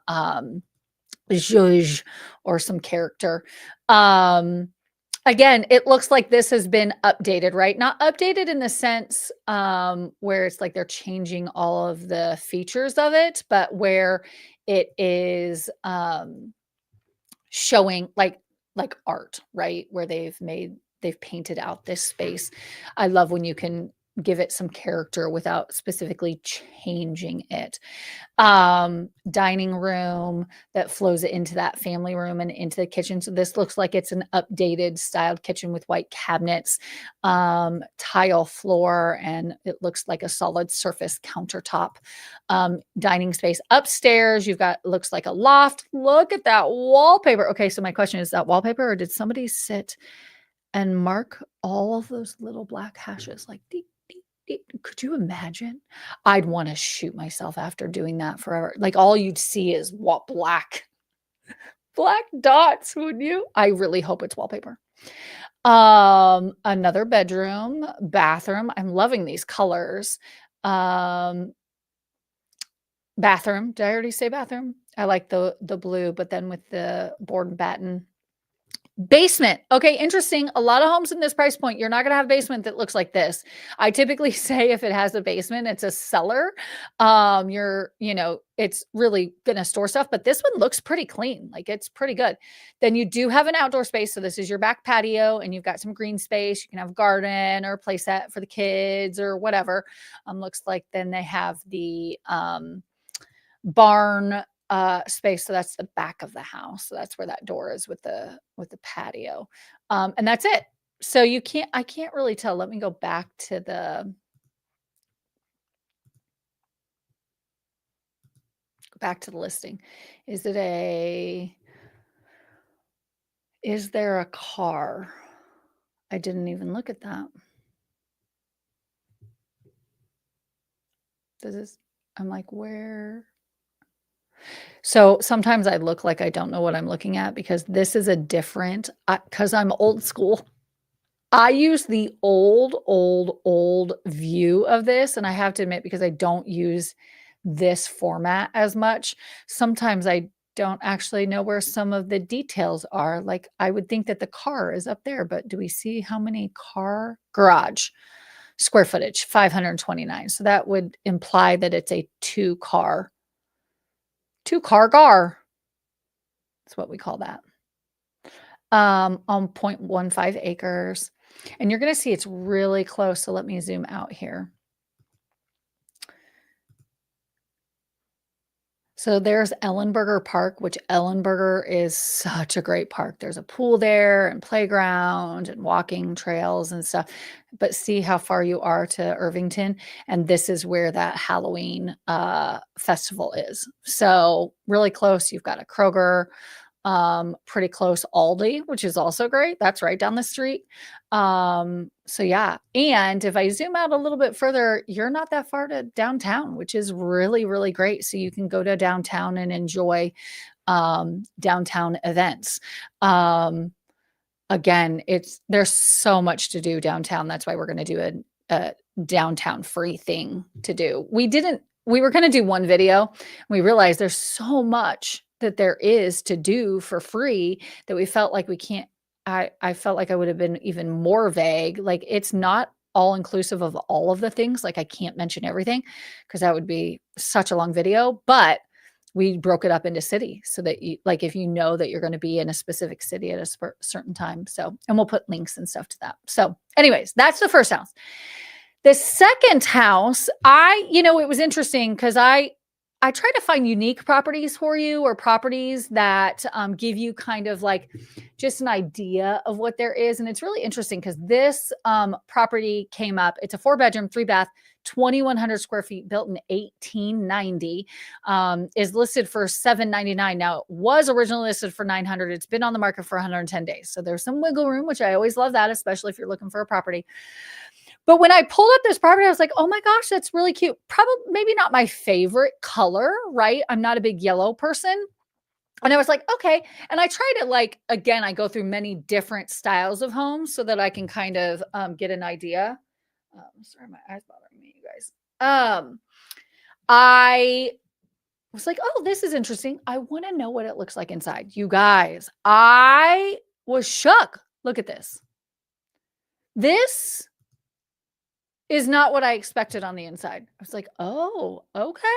zhuzh or some character. Again, it looks like this has been updated, right? Not updated in the sense where it's like they're changing all of the features of it, but where it is showing like art, right? Where they've painted out this space. I love when you can give it some character without specifically changing it. Dining room that flows into that family room and into the kitchen. So this looks like it's an updated styled kitchen with white cabinets, tile floor, and it looks like a solid surface countertop. Dining space upstairs. You've got, looks like a loft. Look at that wallpaper. Okay, so my question is that wallpaper, or did somebody sit and mark all of those little black hashes like deep? Could you imagine? I'd want to shoot myself after doing that forever. Like all you'd see is what black dots, wouldn't you? I really hope it's wallpaper. Another bedroom, bathroom. I'm loving these colors. Bathroom. Did I already say bathroom? I like the blue, but then with the board and batten. Basement. Okay, interesting. A lot of homes in this price point, you're not going to have a basement that looks like this. I typically say if it has a basement, it's a cellar. It's really going to store stuff, but this one looks pretty clean. Like it's pretty good. Then you do have an outdoor space. So this is your back patio and you've got some green space. You can have a garden or a play set for the kids or whatever. Looks like then they have the barn space. So that's the back of the house. So that's where that door is with the patio. And that's it. So I can't really tell. Let me go back to the listing. Is there a car? I didn't even look at that. I'm like, where? So sometimes I look like I don't know what I'm looking at because this is because I'm old school. I use the old view of this. And I have to admit, because I don't use this format as much, sometimes I don't actually know where some of the details are. Like I would think that the car is up there, but do we see how many garage square footage? 529. So that would imply that it's a two-car gar. That's what we call that. On 0.15 acres. And you're going to see it's really close. So let me zoom out here. So there's Ellenberger Park, which Ellenberger is such a great park. There's a pool there and playground and walking trails and stuff. But see how far you are to Irvington, and this is where that Halloween festival is. So really close. You've got a Kroger, pretty close Aldi, which is also great. That's right down the street. So yeah. And if I zoom out a little bit further, you're not that far to downtown, which is really, really great. So you can go to downtown and enjoy downtown events. Again, there's so much to do downtown. That's why we're going to do a downtown free thing to do. We were going to do one video. We realized there's so much that there is to do for free that we felt like we can't. I felt like I would have been even more vague. Like it's not all inclusive of all of the things. Like I can't mention everything because that would be such a long video, but we broke it up into city so that you, like, if you know that you're going to be in a specific city at a certain time. So, and we'll put links and stuff to that. So anyways, that's the first house. The second house, it was interesting because I try to find unique properties for you, or properties that give you kind of like just an idea of what there is. And it's really interesting because this property came up. It's a 4-bedroom, 3-bath, 2,100 square feet, built in 1890, is listed for $799. Now, it was originally listed for $900. It's been on the market for 110 days. So there's some wiggle room, which I always love that, especially if you're looking for a property. But when I pulled up this property, I was like, oh my gosh, that's really cute. Probably maybe not my favorite color, right? I'm not a big yellow person. And I was like, okay. And I try to again, I go through many different styles of homes so that I can kind of get an idea. Sorry, my eyes bothering me, you guys. I was like, oh, this is interesting. I want to know what it looks like inside. You guys, I was shook. Look at this. This is not what I expected on the inside. I was like, oh, okay.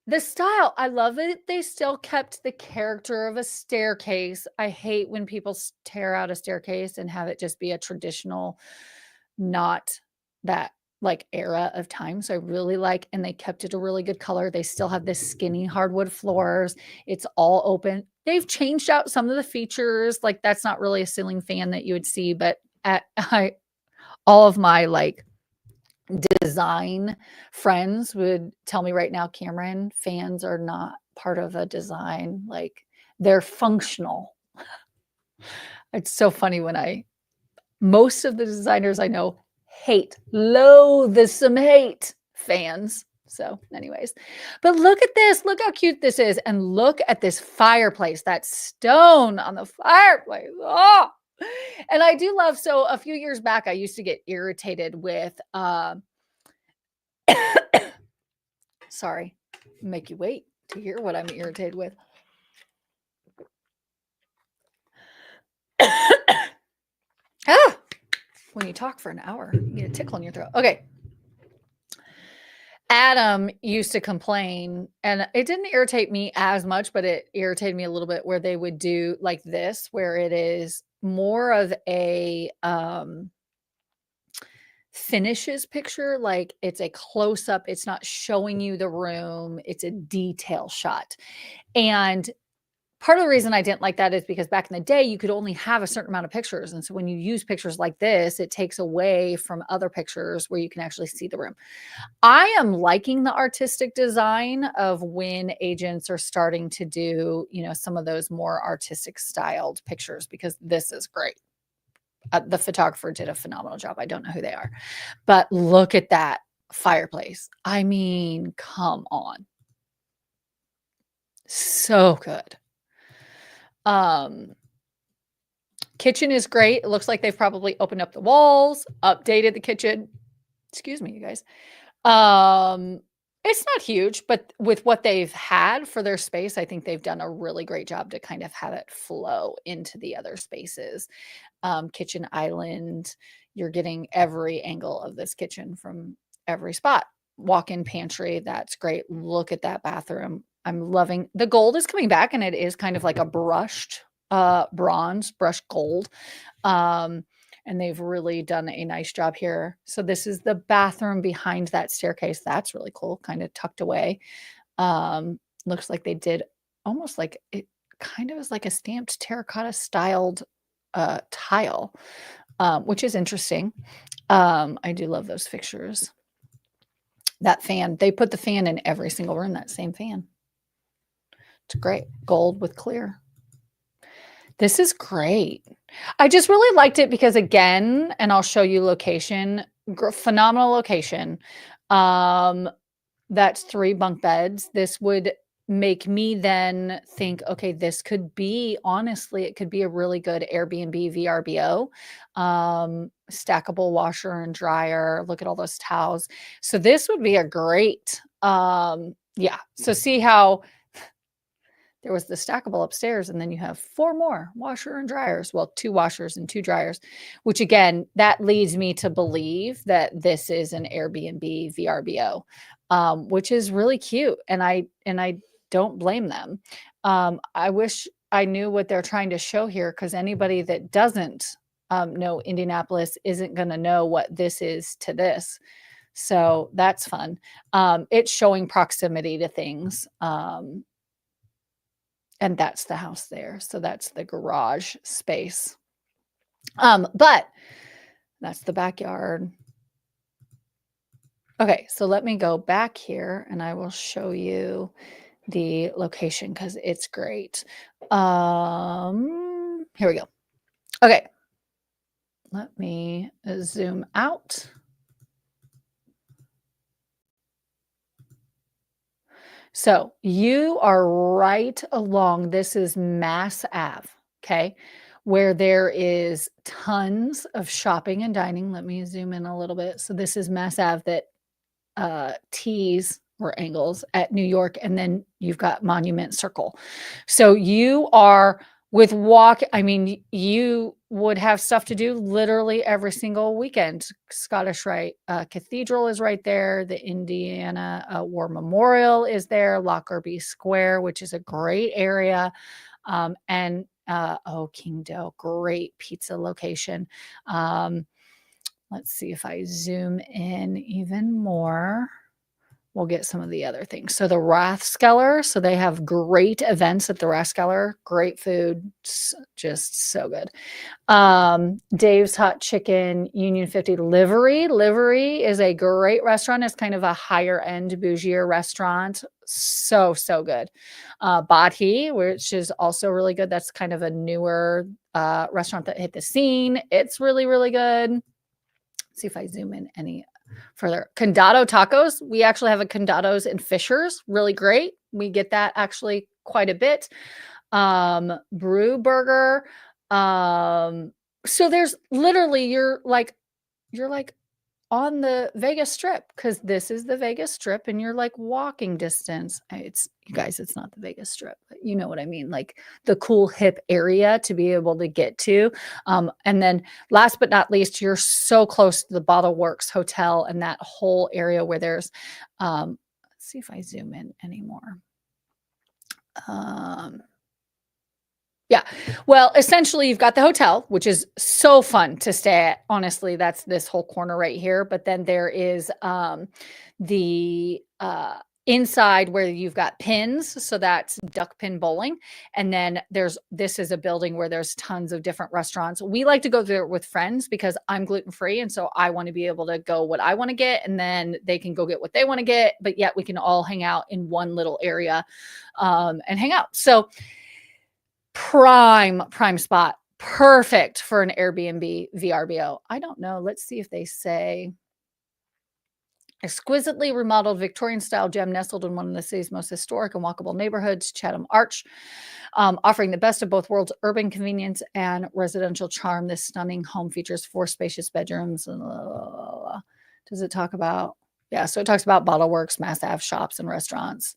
The style, I love it. They still kept the character of a staircase. I hate when people tear out a staircase and have it just be a traditional, not that era of time. So I really like, and they kept it a really good color. They still have this skinny hardwood floors. It's all open. They've changed out some of the features. Like that's not really a ceiling fan that you would see, but all of my design friends would tell me right now, Cameron, fans are not part of a design. Like they're functional. It's so funny when most of the designers I know loathe some hate fans. So anyways, but look at this. Look how cute this is. And look at this fireplace, that stone on the fireplace. Oh, and I do love, so a few years back, I used to get irritated with, sorry, make you wait to hear what I'm irritated with. When you talk for an hour, you get a tickle in your throat. Okay. Adam used to complain, and it didn't irritate me as much, but it irritated me a little bit, where they would do like this, where it is more of a finishes picture. Like it's a close up. It's not showing you the room. It's a detail shot. And part of the reason I didn't like that is because back in the day, you could only have a certain amount of pictures. And so when you use pictures like this, it takes away from other pictures where you can actually see the room. I am liking the artistic design of when agents are starting to do, some of those more artistic styled pictures, because this is great. The photographer did a phenomenal job. I don't know who they are, but look at that fireplace. I mean, come on. So good. Kitchen is great. It looks like they've probably opened up the walls, updated the kitchen. Excuse me, you guys. It's not huge, but with what they've had for their space, I think they've done a really great job to kind of have it flow into the other spaces. Kitchen island, you're getting every angle of this kitchen from every spot. Walk-in pantry, that's great. Look at that bathroom. I'm loving the gold is coming back, and it is kind of like a brushed bronze, brushed gold. And and they've really done a nice job here. So this is the bathroom behind that staircase. That's really cool, kind of tucked away. Looks like they did almost like it kind of is like a stamped terracotta styled tile, which is interesting. I do love those fixtures. That fan, they put the fan in every single room, that same fan. It's great. Gold with clear. This is great. I just really liked it because, again, and I'll show you location, phenomenal location. That's 3 bunk beds. This would make me then think, okay, this could be, honestly, it could be a really good Airbnb VRBO. Stackable washer and dryer. Look at all those towels. So this would be a great, yeah. So see how there was the stackable upstairs, and then you have 4 more washer and dryers. Well, 2 washers and 2 dryers, which again, that leads me to believe that this is an Airbnb VRBO, which is really cute. And I don't blame them. I wish I knew what they're trying to show here, because anybody that doesn't know Indianapolis isn't going to know what this is to this. So that's fun. It's showing proximity to things. And that's the house there. So that's the garage space. But that's the backyard. Okay, so let me go back here and I will show you the location because it's great. Here we go. Okay. Let me zoom out. So you are right along, this is Mass Ave, okay, where there is tons of shopping and dining. Let me zoom in a little bit. So this is Mass Ave that tees or angles at New York, and then you've got Monument Circle. So you are with I mean, you would have stuff to do literally every single weekend. Scottish Rite Cathedral is right there. The Indiana War Memorial is there. Lockerbie Square, which is a great area. And King Dough, great pizza location. Let's see if I zoom in even more. We'll get some of the other things. So the Rathskeller, so they have great events at the Rathskeller, great food, just so good. Dave's Hot Chicken, Union 50 Livery. Livery is a great restaurant. It's kind of a higher end, bougier restaurant. So good. Badhi, which is also really good. That's kind of a newer restaurant that hit the scene. It's really, really good. Let's see if I zoom in any further. Condado Tacos. We actually have a Condado's in Fishers. Really great. We get that actually quite a bit. Brew Burger. So there's literally, you're like on the Vegas Strip, because this is the Vegas Strip and you're like walking distance. You guys, it's not the Vegas Strip, but you know what I mean? Like the cool hip area to be able to get to. And then last but not least, you're so close to the Bottle Works Hotel and that whole area where there's, let's see if I zoom in anymore. Yeah. Well, essentially, you've got the hotel, which is so fun to stay at. Honestly, that's this whole corner right here. But then there is the inside where you've got pins. So that's duck pin bowling. And then this is a building where there's tons of different restaurants. We like to go there with friends because I'm gluten-free. And so I want to be able to go what I want to get. And then they can go get what they want to get. But yet we can all hang out in one little area and hang out. So prime spot, perfect for an Airbnb VRBO. I don't know. Let's see if they say exquisitely remodeled Victorian style gem nestled in one of the city's most historic and walkable neighborhoods, Chatham Arch, offering the best of both worlds, urban convenience and residential charm. This stunning home features 4 spacious bedrooms. Does it talk about? Yeah, so it talks about Bottle Works, Mass Ave shops and restaurants.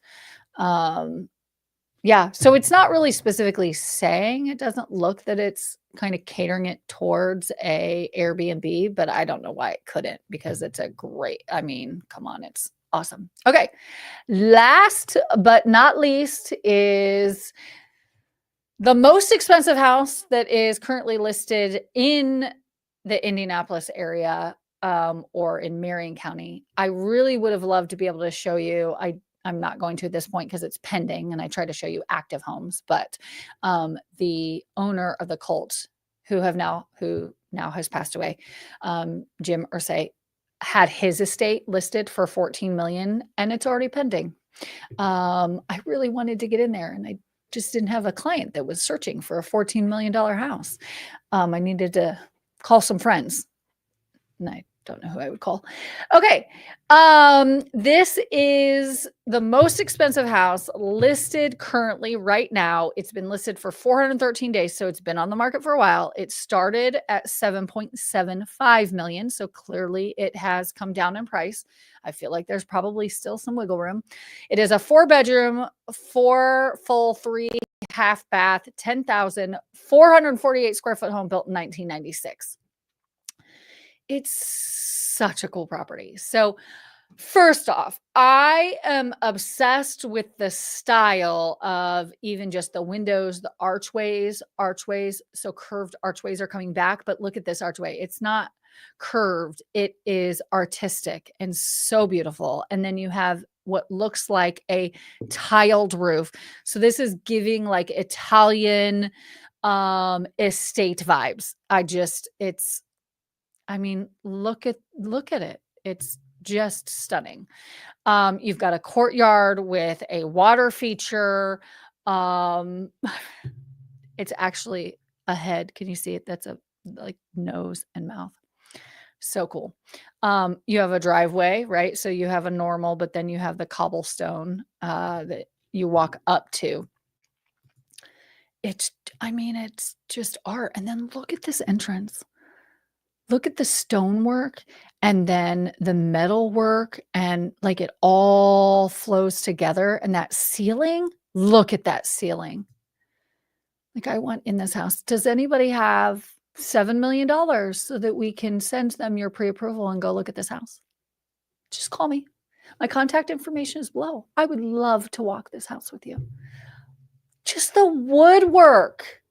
Yeah, so it's not really specifically saying, it doesn't look that it's kind of catering it towards a Airbnb, but I don't know why it couldn't, because it's a great, I mean, come on, it's awesome. Okay. Last but not least is the most expensive house that is currently listed in the Indianapolis area, or in Marion County. I really would have loved to be able to show you. I'm not going to at this point because it's pending, and I try to show you active homes. But the owner of the cult, who now has passed away, Jim Irsay, had his estate listed for 14 million, and it's already pending. I really wanted to get in there, and I just didn't have a client that was searching for a $14 million house. I needed to call some friends, and I don't know who I would call. Okay. This is the most expensive house listed currently right now. It's been listed for 413 days, so it's been on the market for a while. It started at 7.75 million, so clearly it has come down in price. I feel like there's probably still some wiggle room. It is a 4-bedroom, 4 full, 3 half bath, 10,448 square foot home built in 1996. It's such a cool property. So first off, I am obsessed with the style of even just the windows, the archways. So curved archways are coming back, but look at this archway. It's not curved. It is artistic and so beautiful. And then you have what looks like a tiled roof. So this is giving like Italian estate vibes. I mean, look at it. It's just stunning. You've got a courtyard with a water feature. It's actually a head. Can you see it? That's a like nose and mouth. So cool. You have a driveway, right? So you have a normal, but then you have the cobblestone that you walk up to. It's just art. And then look at this entrance. Look at the stonework and then the metal work, and like it all flows together. And that ceiling, look at that ceiling. Like I want in this house. Does anybody have $7 million so that we can send them your pre-approval and go look at this house? Just call me. My contact information is below. I would love to walk this house with you. Just the woodwork.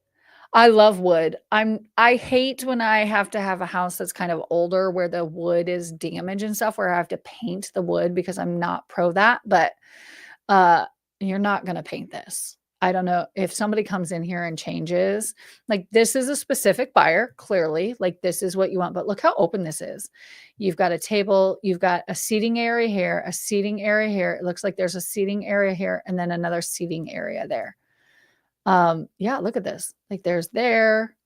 I love wood. I hate when I have to have a house that's kind of older where the wood is damaged and stuff, where I have to paint the wood because I'm not pro that, but you're not going to paint this. I don't know if somebody comes in here and changes, like this is a specific buyer, clearly, like this is what you want, but look how open this is. You've got a table, you've got a seating area here, a seating area here. It looks like there's a seating area here and then another seating area there. Yeah, look at this. Like there's here.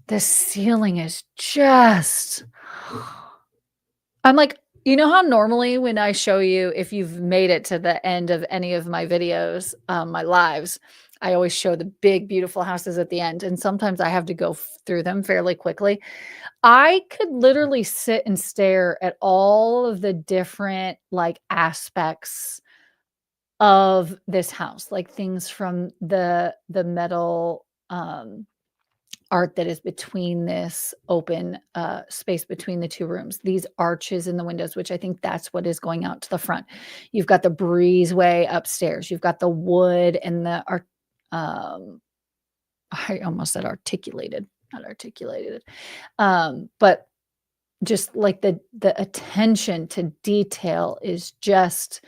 The ceiling is just, I'm like, you know how normally when I show you, if you've made it to the end of any of my videos, my lives, I always show the big, beautiful houses at the end. And sometimes I have to go through them fairly quickly. I could literally sit and stare at all of the different like aspects of this house, like things from the metal art that is between this open space between the two rooms, these arches in the windows, which I think that's what is going out to the front. You've got the breezeway upstairs. You've got the wood and the art. I almost said articulated, not articulated. But just like the attention to detail is just,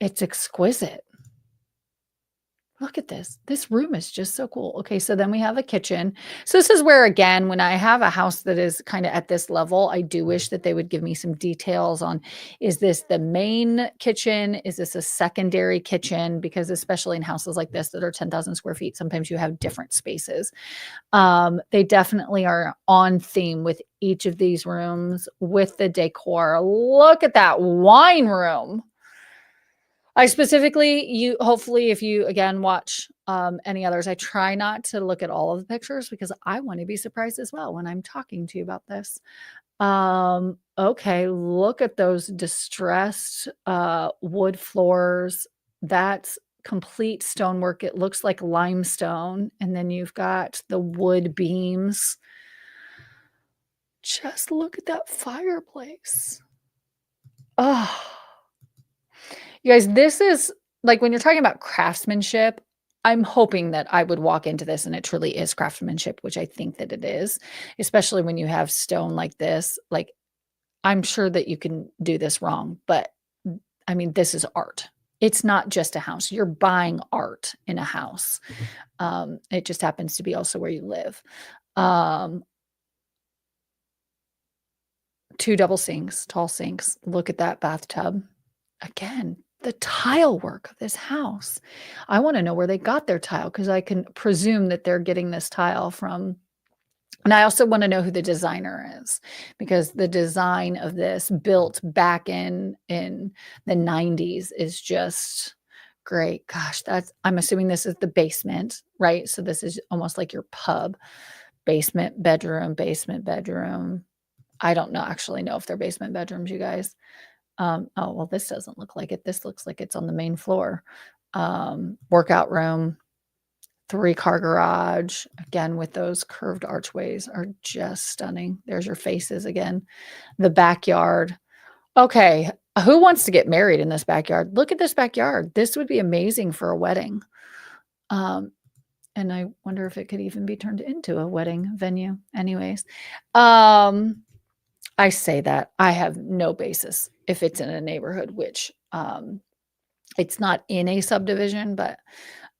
it's exquisite. Look at this. This room is just so cool. Okay, so then we have a kitchen. So this is where, again, when I have a house that is kind of at this level, I do wish that they would give me some details on, is this the main kitchen? Is this a secondary kitchen? Because especially in houses like this that are 10,000 square feet, sometimes you have different spaces. They definitely are on theme with each of these rooms with the decor. Look at that wine room. I specifically, hopefully if you again watch any others, I try not to look at all of the pictures because I want to be surprised as well when I'm talking to you about this. Okay, look at those distressed wood floors. That's complete stonework. It looks like limestone. And then you've got the wood beams. Just look at that fireplace. Oh. You guys, this is like when you're talking about craftsmanship, I'm hoping that I would walk into this and it truly is craftsmanship, which I think that it is, especially when you have stone like this. Like, I'm sure that you can do this wrong, but I mean, this is art. It's not just a house. You're buying art in a house. It just happens to be also where you live. Um, 2 double sinks, tall sinks. Look at that bathtub. Again, the tile work of this house. I wanna know where they got their tile because I can presume that they're getting this tile from, and I also wanna know who the designer is, because the design of this built back in the '90s is just great. Gosh, I'm assuming this is the basement, right? So this is almost like your pub. Basement, bedroom, basement, bedroom. I don't actually know if they're basement bedrooms, you guys. Oh, well, this doesn't look like it. This looks like it's on the main floor. Workout room, 3-car garage, again, with those curved archways are just stunning. There's your faces again. The backyard. Okay, who wants to get married in this backyard? Look at this backyard. This would be amazing for a wedding. And I wonder if it could even be turned into a wedding venue. Anyways, I say that I have no basis if it's in a neighborhood, which it's not in a subdivision, but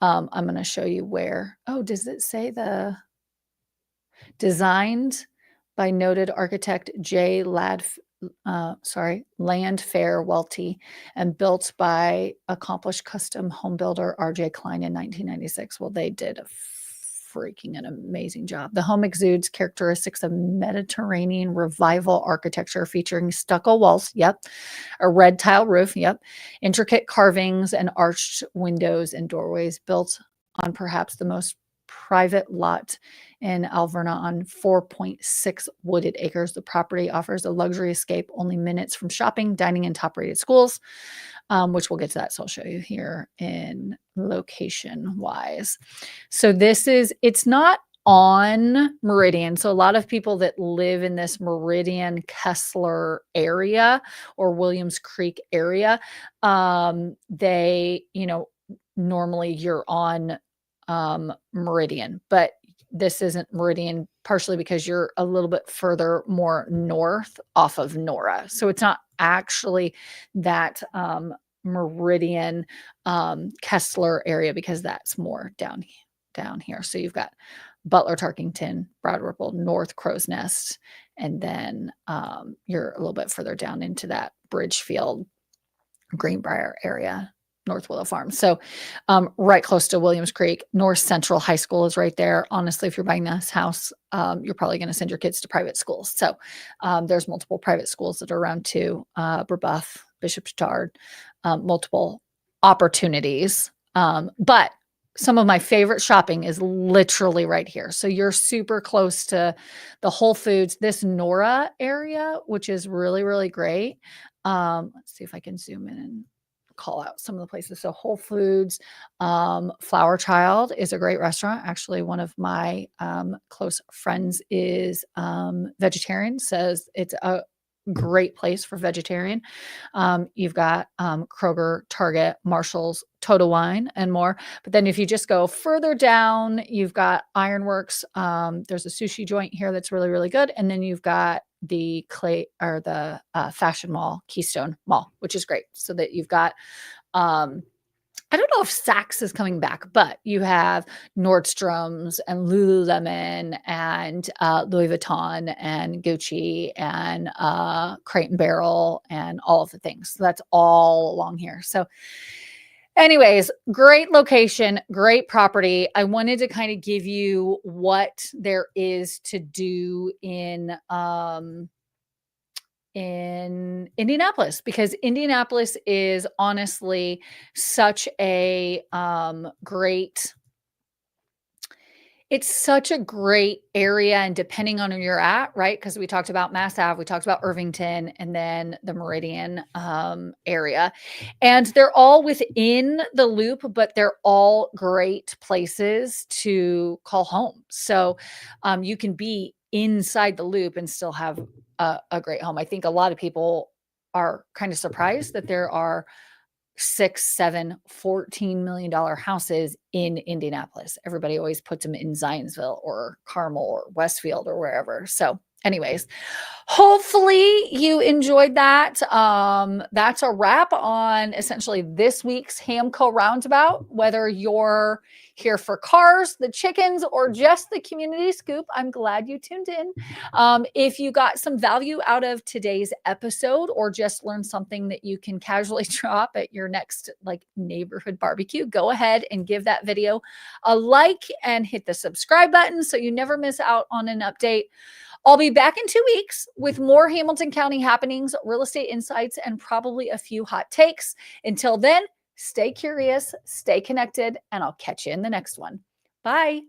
I'm going to show you where. Oh, does it say the designed by noted architect J. Landfair Welty and built by accomplished custom home builder R.J. Klein in 1996. Well, they did a freaking an amazing job. The home exudes characteristics of Mediterranean revival architecture featuring stucco walls, yep, a red tile roof, yep, intricate carvings and arched windows and doorways built on perhaps the most private lot in Alverna on 4.6 wooded acres. The property offers a luxury escape only minutes from shopping, dining, and top-rated schools, which we'll get to that. So I'll show you here in location-wise. So it's not on Meridian. So a lot of people that live in this Meridian Kessler area or Williams Creek area, they, normally you're on Meridian, but this isn't Meridian, partially because you're a little bit further more north off of Nora. So it's not actually that Meridian Kessler area, because that's more down here. So you've got Butler, Tarkington, Broad Ripple, North Crow's Nest, and then you're a little bit further down into that Bridgefield, Greenbrier area, North Willow Farm. So right close to Williams Creek. North Central High School is right there. Honestly, if you're buying this house, you're probably going to send your kids to private schools. So there's multiple private schools that are around too. Brebeuf, Bishop Chatard, multiple opportunities. But some of my favorite shopping is literally right here. So you're super close to the Whole Foods, this Nora area, which is really, really great. Let's see if I can zoom in and call out some of the places. So Whole Foods, Flower Child is a great restaurant. Actually, one of my close friends is vegetarian, says it's a great place for vegetarian. You've got Kroger, Target, Marshall's, Total Wine, and more. But then if you just go further down, you've got Ironworks. There's a sushi joint here that's really, really good. And then you've got the fashion mall, Keystone Mall, which is great. So that you've got, I don't know if Saks is coming back, but you have Nordstrom's and Lululemon and Louis Vuitton and Gucci and Crate and Barrel and all of the things. So that's all along here. So anyways, great location, great property. I wanted to kind of give you what there is to do in Indianapolis, because Indianapolis is honestly such a great area, and depending on where you're at, right? Because we talked about Mass Ave, we talked about Irvington, and then the Meridian area. And they're all within the loop, but they're all great places to call home. So you can be inside the loop and still have a great home. I think a lot of people are kind of surprised that there are 6, 7, $14 million houses in Indianapolis. Everybody always puts them in Zionsville or Carmel or Westfield or wherever. So anyways, hopefully you enjoyed that. That's a wrap on essentially this week's Hamco Roundabout. Whether you're here for cars, the chickens, or just the community scoop, I'm glad you tuned in. If you got some value out of today's episode or just learned something that you can casually drop at your next like neighborhood barbecue, go ahead and give that video a like and hit the subscribe button so you never miss out on an update. I'll be back in 2 weeks with more Hamilton County happenings, real estate insights, and probably a few hot takes. Until then, stay curious, stay connected, and I'll catch you in the next one. Bye.